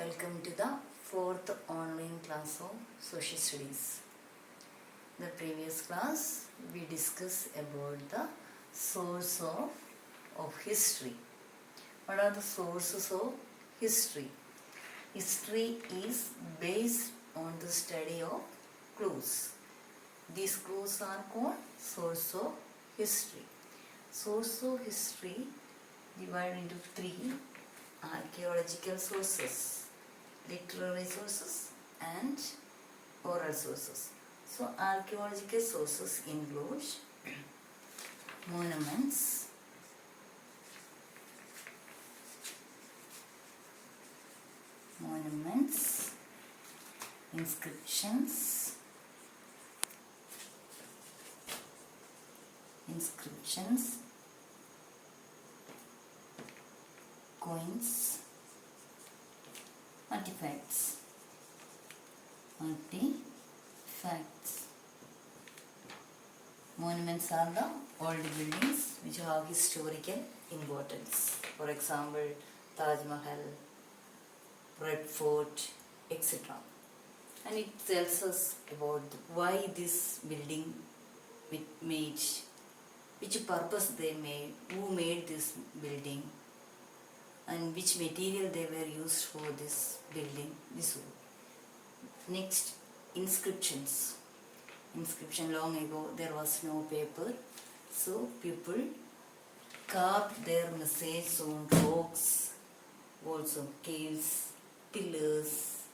Welcome to the fourth online class of Social Studies. In the previous class, we discussed about the source of history. What are the sources of history? History is based on the study of clues. These clues are called source of history. Source of history divided into three: archaeological sources, literary sources, and oral sources. So archaeological sources include monuments, inscriptions, coins, artifacts. Monuments are the old buildings which have historical importance. For example, Taj Mahal, Red Fort, etc. And it tells us about why this building made, which purpose they made, who made this building, and which material they were used for this building. Next, inscriptions. Inscription: long ago there was no paper, so people carved their message on rocks, walls of caves, pillars,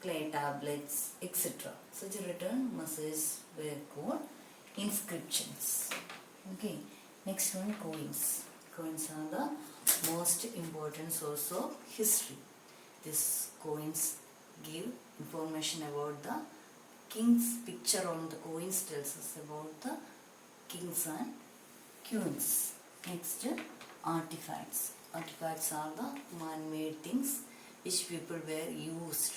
clay tablets, etc. Such written messages were called inscriptions. Okay. Next one, coins. Coins are the most important source of history. These coins give information about the king's. Picture on the coins tells us about the kings and queens. Next, artifacts. Artifacts are the man-made things which people were used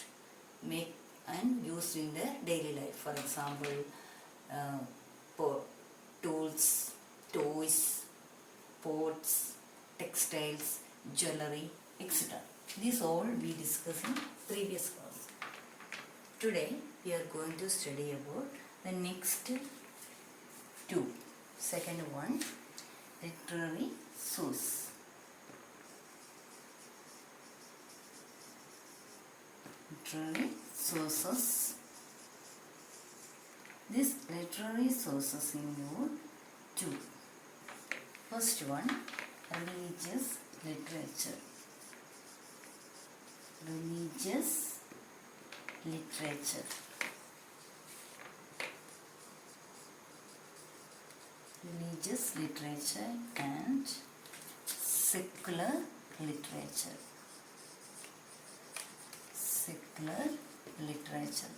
in their daily life. For example, tools, toys, pots, textiles, jewelry, etc. These all we discussed in previous class. Today we are going to study about the next two. Second one, literary source. Literary sources. These literary sources include two. First one, religious literature. Religious literature. Religious literature and secular literature. Secular literature.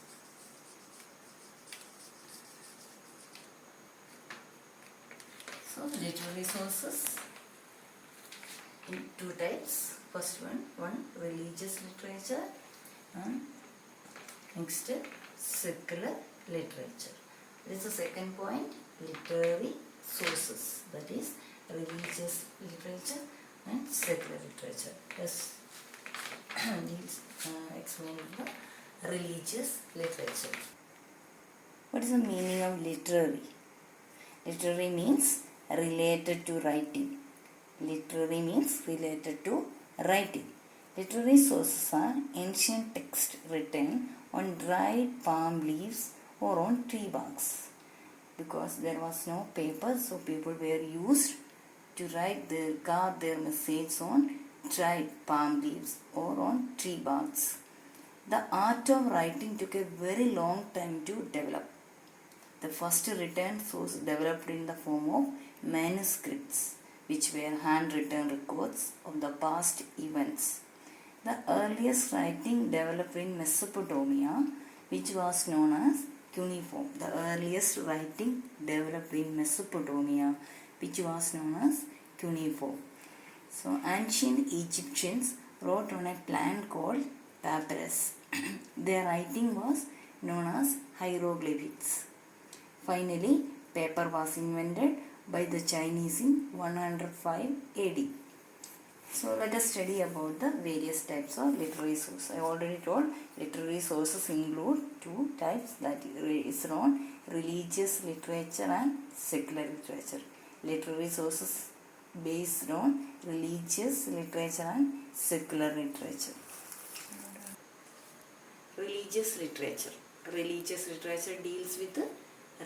So literary sources in two types. First one religious literature, and next secular literature. This is the second point, literary sources, that is religious literature and secular literature. Let's explain the religious literature. What is the meaning of literary? Literary means related to writing. Literary means related to writing. Literary sources are ancient texts written on dried palm leaves or on tree barks. Because there was no paper, so people were used to carve their message on dried palm leaves or on tree barks. The art of writing took a very long time to develop. The first written source developed in the form of manuscripts, which were handwritten records of the past events. The earliest writing developed in Mesopotamia, which was known as cuneiform. The earliest writing developed in Mesopotamia, which was known as cuneiform. So ancient Egyptians wrote on a plant called papyrus. Their writing was known as hieroglyphics. Finally, paper was invented by the Chinese in 105 AD. So let us study about the various types of literary sources. I already told literary sources include two types, that is known religious literature and secular literature. Literary sources based on religious literature and secular literature. Religious literature. Religious literature deals with the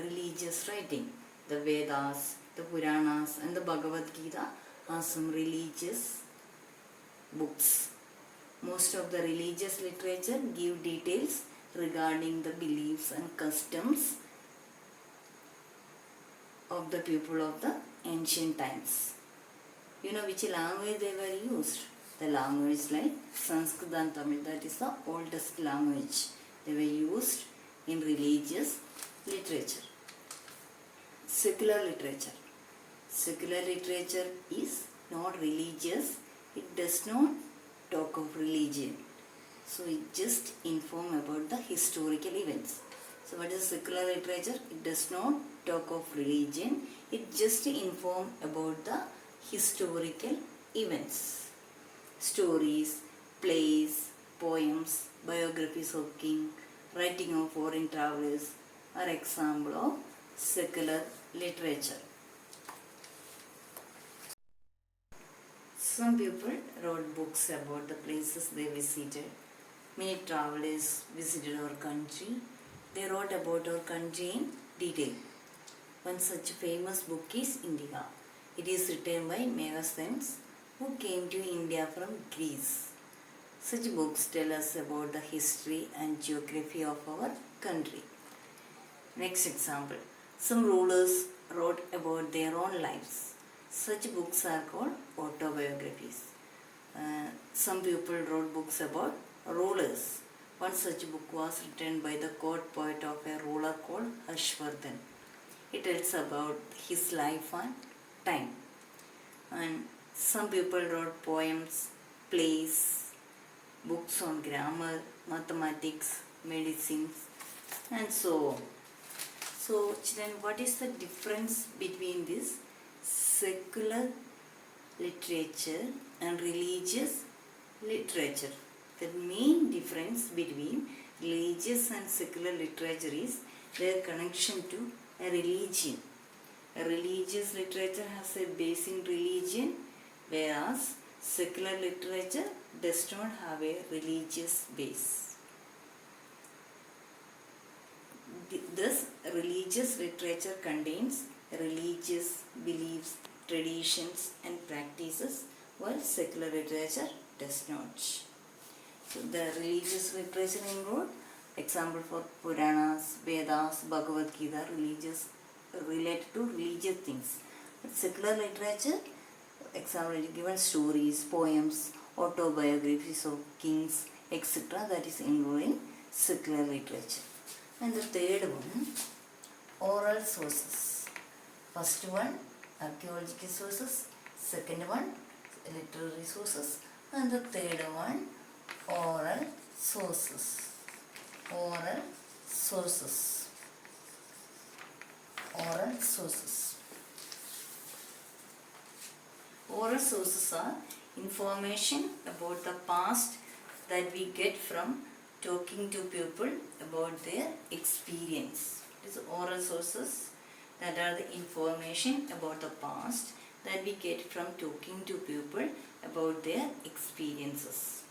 religious writing. The Vedas, the Puranas and the Bhagavad Gita are some religious books. Most of the religious literature give details regarding the beliefs and customs of the people of the ancient times. You know which language they were used? The language like Sanskrit and Tamil, that is the oldest language. They were used in religious literature. Secular literature. Secular literature is not religious. It does not talk of religion. So it just inform about the historical events. So what is secular literature? It does not talk of religion. It just inform about the historical events. Stories, plays, poems, biographies of king, writing of foreign travelers are example of secular literature. Some people wrote books about the places they visited. Many travelers visited our country. They wrote about our country in detail. One such famous book is Indica. It is written by Megasthenes, who came to India from Greece. Such books tell us about the history and geography of our country. Next example. Some rulers wrote about their own lives. Such books are called autobiographies. Some people wrote books about rulers. One such book was written by the court poet of a ruler called Harshvardhan. It tells about his life and time. And some people wrote poems, plays, books on grammar, mathematics, medicine, and so on. So children, what is the difference between this secular literature and religious literature? The main difference between religious and secular literature is their connection to a religion. A religious literature has a base in religion, whereas secular literature does not have a religious base. Thus, religious literature contains religious beliefs, traditions and practices, while secular literature does not. So the religious literature include example for Puranas, Vedas, Bhagavad Gita, religious related to religious things. But secular literature, example given stories, poems, autobiographies of kings, etc. That is included in secular literature. And the third one, oral sources. First one, archaeological sources. Second one, literary sources. And the third one, oral sources. Oral sources. Oral sources. Oral sources are information about the past that we get from talking to people about their experience. It is oral sources that are the information about the past that we get from talking to people about their experiences.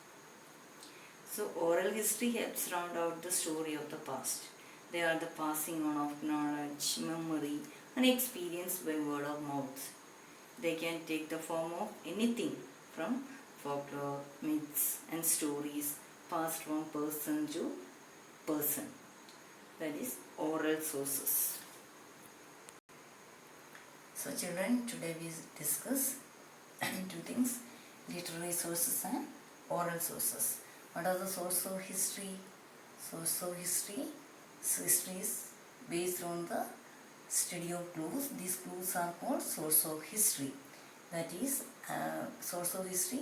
So oral history helps round out the story of the past. They are the passing on of knowledge, memory and experience by word of mouth. They can take the form of anything from folklore, myths and stories passed from person to person. That is oral sources. So children, today we discuss two things, literary sources and oral sources. What are the source of history? Source of history. So history is based on the study of clues. These clues are called source of history. That is source of history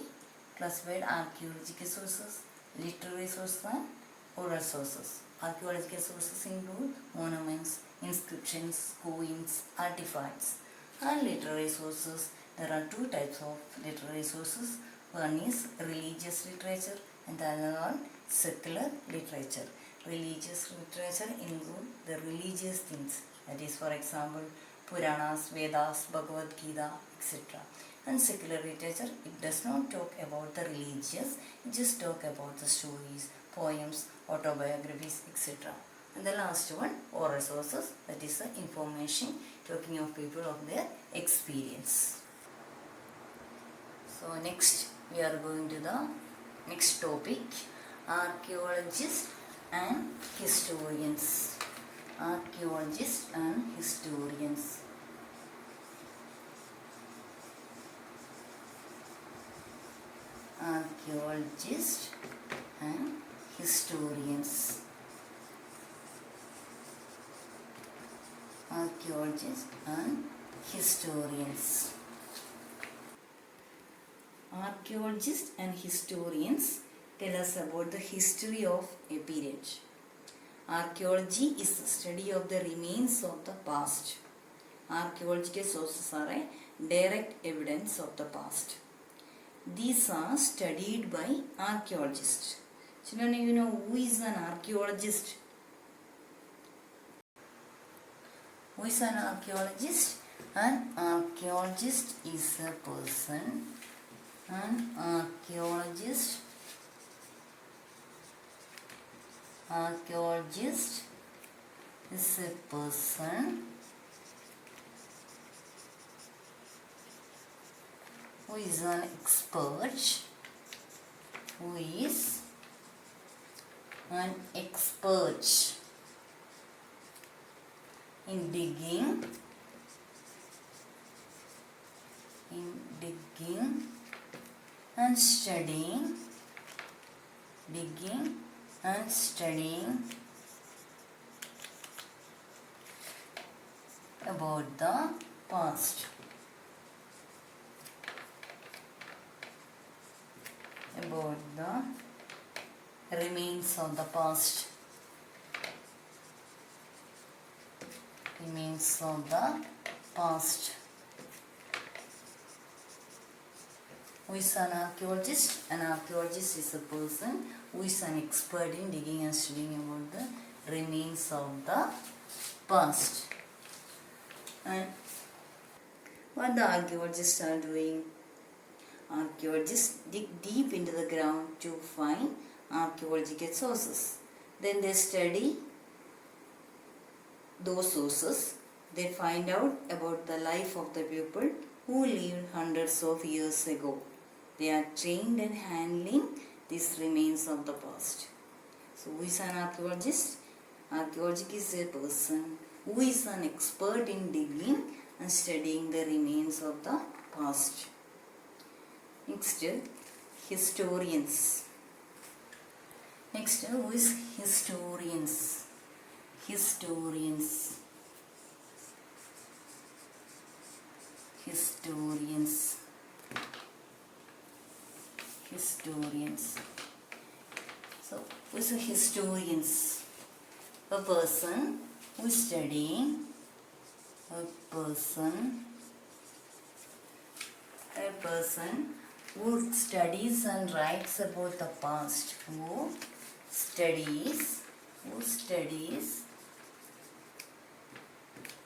classified archaeological sources, literary sources and oral sources. Archaeological sources include monuments, inscriptions, coins, artifacts. And literary sources, there are two types of literary sources. One is religious literature and the other one secular literature. Religious literature include the religious things, that is, for example, Puranas, Vedas, Bhagavad Gita, etc. And secular literature, it does not talk about the religious, it just talk about the stories, poems, autobiographies, etc. And the last one, oral sources, that is the information talking of people of their experience. So next we are going to the next topic, archaeologists and historians. Archaeologists and historians. Archaeologists and historians. Archaeologists and historians. Archaeologists and historians tell us about the history of a period. Archaeology is the study of the remains of the past. Archaeological sources are a direct evidence of the past. These are studied by archaeologists. Children, you know who is an archaeologist? Who is an archaeologist? An archaeologist is a person. An archaeologist is a person who is an expert, in digging and studying about the past. About the remains of the past. Remains of the past. Who is an archaeologist? An archaeologist is a person who is an expert in digging and studying about the remains of the past. And what the archaeologists are doing? Archaeologists dig deep into the ground to find archaeological sources. Then they study those sources. They find out about the life of the people who lived hundreds of years ago. They are trained in handling these remains of the past. So who is an archaeologist? Archaeologist is a person who is an expert in digging and studying the remains of the past. Next, historians. Next, who is historians? Historians. So, who is a historians? A person who is studying. A person who studies and writes about the past. Who studies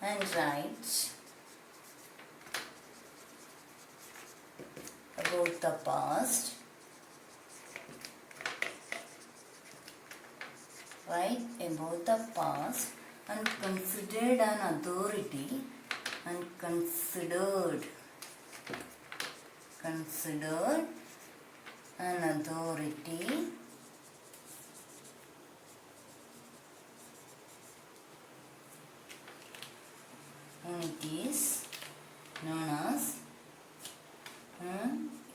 and writes about the past. Write about the past and considered an authority and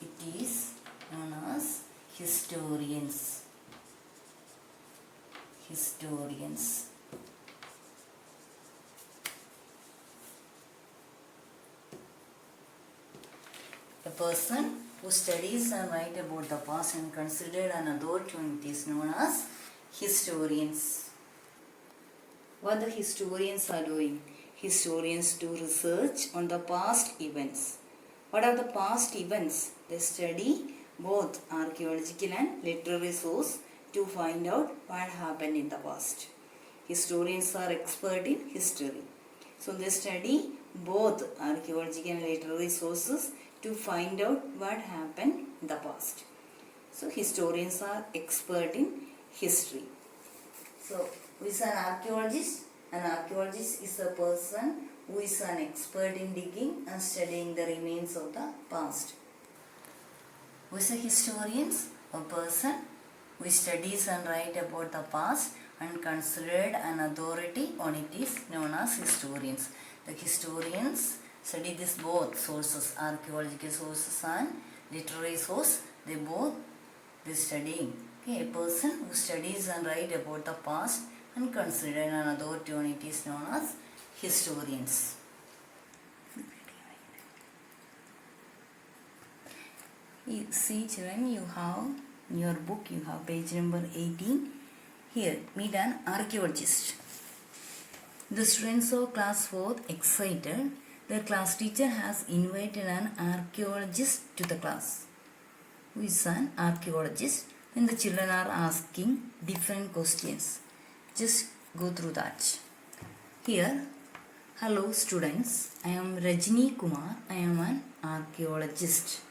it is known as historians. A person who studies and writes about the past and considered an authority is known as historians. What the historians are doing? Historians do research on the past events. What are the past events? They study both archaeological and literary source to find out what happened in the past. Historians are expert in history. So they study both archaeological and literary sources to find out what happened in the past. So historians are expert in history. So who is an archaeologist? An archaeologist is a person who is an expert in digging and studying the remains of the past. Who is a historian? A person who studies and writes about the past and considered an authority on it is known as historians. The historians study this both sources, archaeological sources and literary source. They studying. Okay, a person who studies and writes about the past and considered an authority on it is known as historians. You see children, you have in your book, you have page number 18. Here, meet an archaeologist. The students of class 4 excited. Their class teacher has invited an archaeologist to the class. Who is an archaeologist? And the children are asking different questions. Just go through that. Here, hello students, I am Rajini Kumar. I am an archaeologist.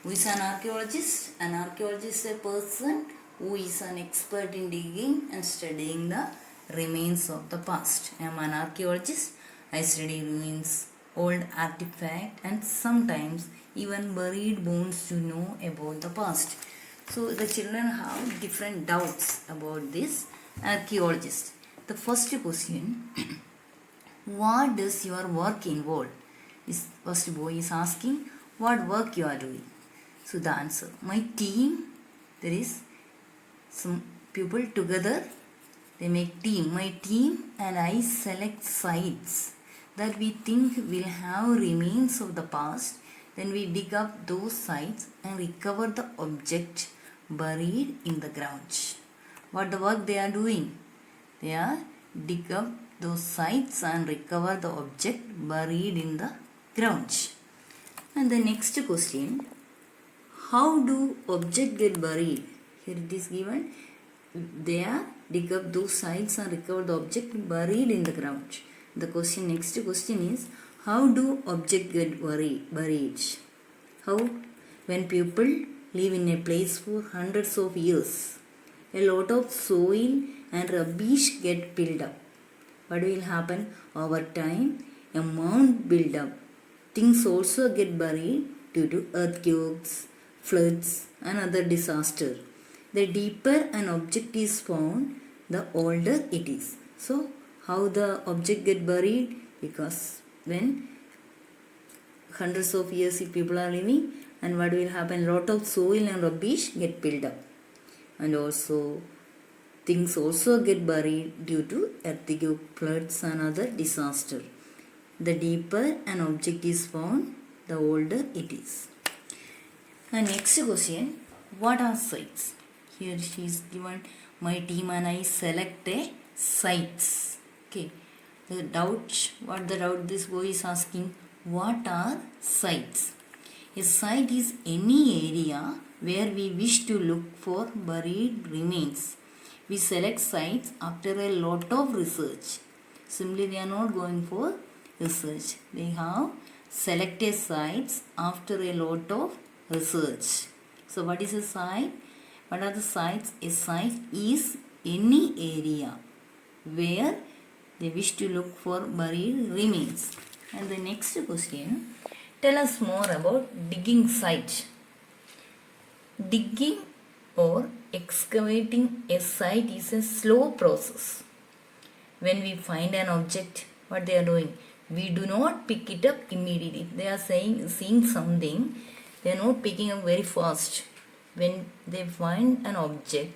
Who is an archaeologist? An archaeologist is a person who is an expert in digging and studying the remains of the past. I am an archaeologist. I study ruins, old artifacts and sometimes even buried bones to know about the past. So the children have different doubts about this archaeologist. The first question, what does your work involve? This first boy is asking what work you are doing. So the answer, my team, there is some people together, they make team. My team and I select sites that we think will have remains of the past. Then we dig up those sites and recover the object buried in the ground. What the work they are doing? They are dig up those sites and recover the object buried in the ground. And the next question, how do objects get buried? Here it is given, they are dig up those sites and recover the object buried in the ground. The next question is, how do objects get buried? How? When people live in a place for hundreds of years, a lot of soil and rubbish get built up. What will happen? Over time, a mound build up. Things also get buried due to earthquakes, floods and other disasters. The deeper an object is found, the older it is. So, how the object get buried? Because when hundreds of years if people are living, and what will happen? Lot of soil and rubbish get built up. And also, things also get buried due to earthquake, floods and other disasters. The deeper an object is found, the older it is. And next question, what are sites? Here she is given, my team and I select a sites. Okay. What the doubt this boy is asking, what are sites? A site is any area where we wish to look for buried remains. We select sites after a lot of research. Simply they are not going for research. They have selected sites after a lot of research. So what is a site? What are the sites? A site is any area where they wish to look for buried remains. And the next question, tell us more about digging site. Digging or excavating a site is a slow process. When we find an object, what they are doing? We do not pick it up immediately. They are seeing something, they are not picking up very fast. When they find an object,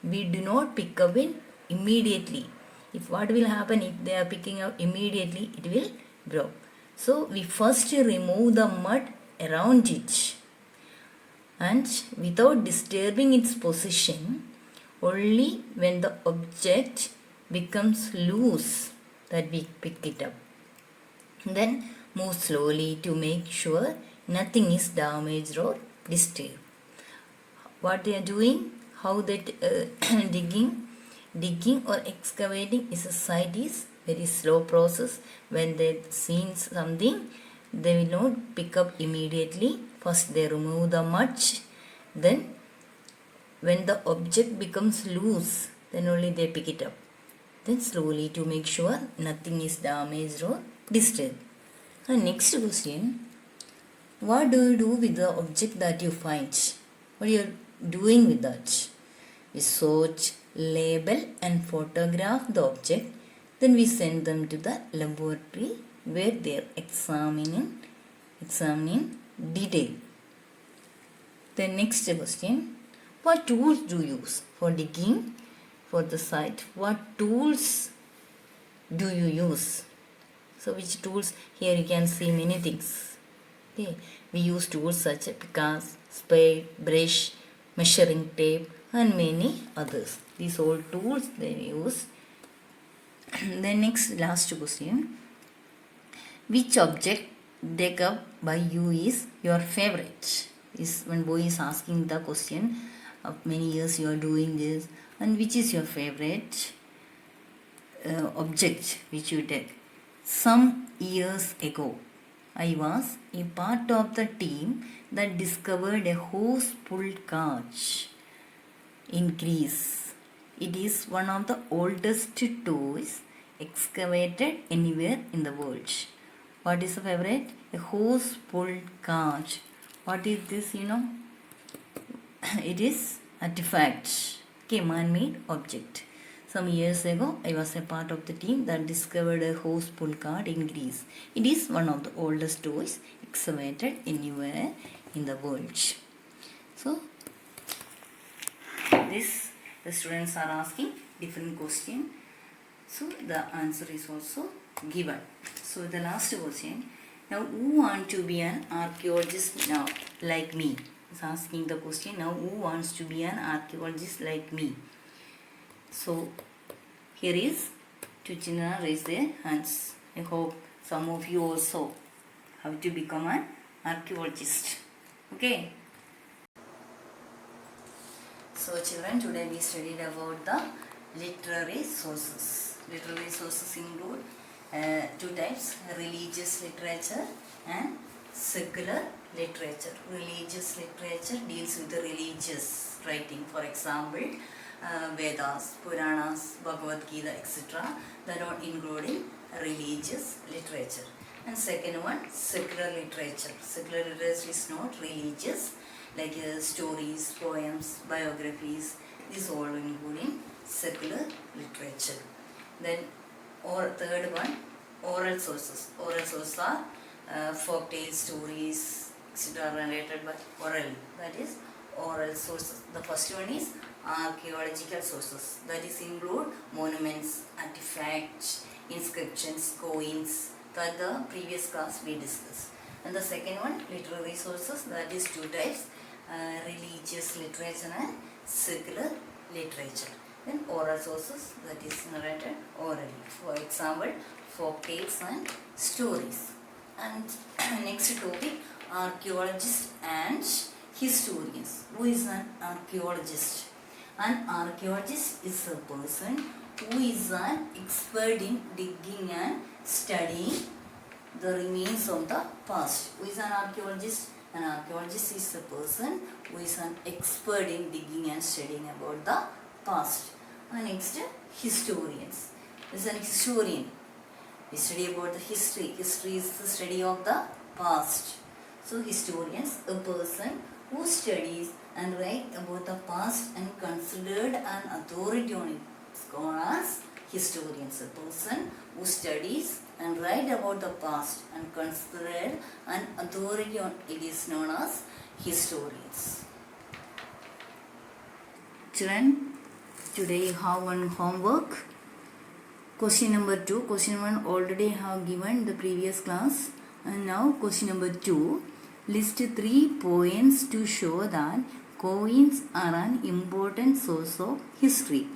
we do not pick up it immediately. If what will happen if they are picking up immediately, it will break. So we first remove the mud around it, and without disturbing its position, only when the object becomes loose that we pick it up. Then move slowly to make sure nothing is damaged or disturbed. what they are doing, how that digging or excavating is a site is very slow process. When they see something, they will not pick up immediately. First they remove the mulch, then when the object becomes loose, then only they pick it up. Then slowly to make sure nothing is damaged or disturbed. And next question, what do you do with the object that you find? What are you doing with that? We search, label and photograph the object. Then we send them to the laboratory where they are examining detail. The next question, what tools do you use for digging for the site? What tools do you use? So which tools? Here you can see many things. Okay. We use tools such as pickaxe, spade, brush, measuring tape and many others. These all tools they use. The next last question, which object dug up by you is your favorite? Is when boy is asking the question, of many years you are doing this, and which is your favorite object which you did? Some years ago, I was a part of the team that discovered a horse-pulled cart in Greece. It is one of the oldest toys excavated anywhere in the world. What is the favorite? A horse-pulled cart. What is this, you know? It is artifact. Okay, man-made object. Some years ago, I was a part of the team that discovered a horse-pulled cart in Greece. It is one of the oldest toys excavated anywhere in the world. So, the students are asking different question. So, the answer is also given. So, the last question. Now, who want to be an archaeologist now, like me? Is asking the question. Now, who wants to be an archaeologist like me? So, here is two children raise their hands. I hope some of you also have to become an archaeologist. Okay. So, children, today we studied about the literary sources. Literary sources include two types, religious literature and secular literature. Religious literature deals with the religious writing. For example, Vedas, Puranas, Bhagavad Gita, etc. They are not including religious literature. And second one, secular literature. Secular literature is not religious, like stories, poems, biographies. These all including secular literature. Then, or third one, oral sources. Oral sources are folk tales, stories, etc. narrated by orally. That is oral sources. The first one is archaeological sources. That is include monuments, artifacts, inscriptions, coins. That the previous class we discussed. And the second one, literary sources. That is two types, religious literature and secular literature. Then oral sources, that is narrated orally. For example, folk tales and stories. And next topic, archaeologists and historians. Who is an archaeologist? An archaeologist is a person who is an expert in digging and studying the remains of the past. Who is an archaeologist? An archaeologist is a person who is an expert in digging and studying about the past. And next, historians. Who is an historian? We study about the history. History is the study of the past. So, historians, a person who studies and write about the past and considered an authority on it, is called as historians. A person who studies and write about the past and considered an authority on it is known as historians. Children, today you have one homework. Question number 2. Question 1 already have given the previous class. And now question number 2. List 3 points to show that coins are an important source of history.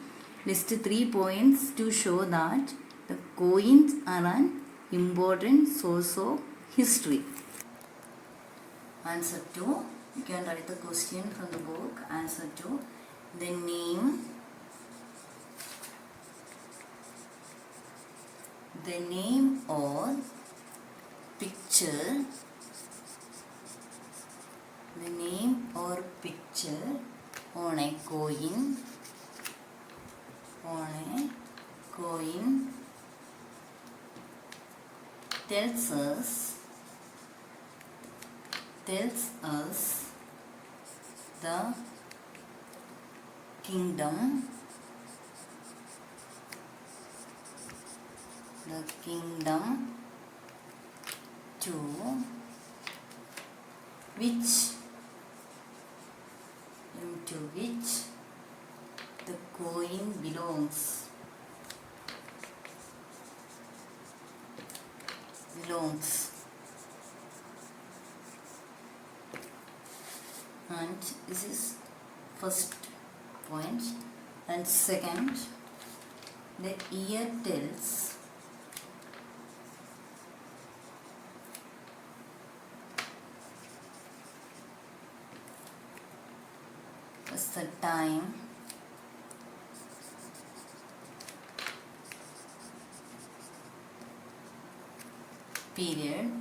List 3 points to show that the coins are an important source of history. Answer to You can write the question from the book. Answer to the name or picture. The name or picture on a coin. Tells us the kingdom to which the coin belongs. And this is first point. And second, the year tells us the time period.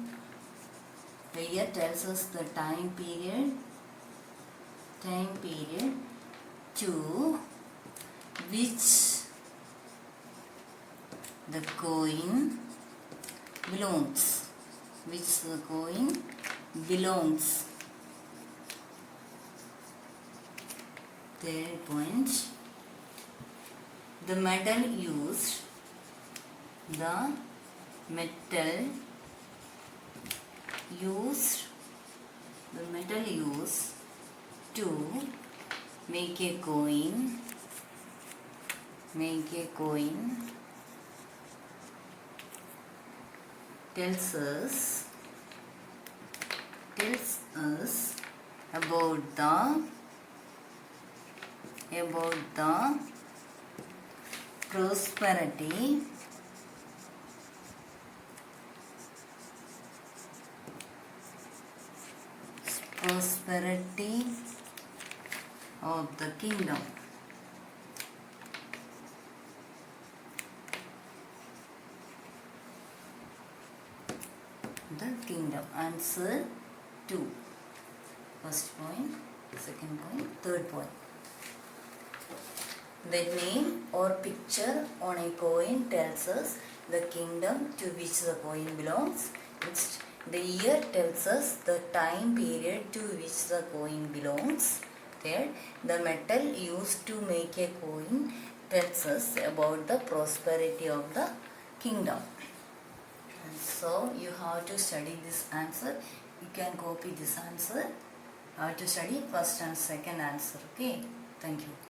The year tells us the time period to which the coin belongs. Third point, the metal used to make a coin tells us about the prosperity of the kingdom. Answer 2. First point, second point, third point. The name or picture on a coin tells us the kingdom to which the coin belongs. Next, the year tells us the time period to which the coin belongs. Third, the metal used to make a coin tells us about the prosperity of the kingdom. And so you have to study this answer. You can copy this answer. You have to study first and second answer. Okay. Thank you.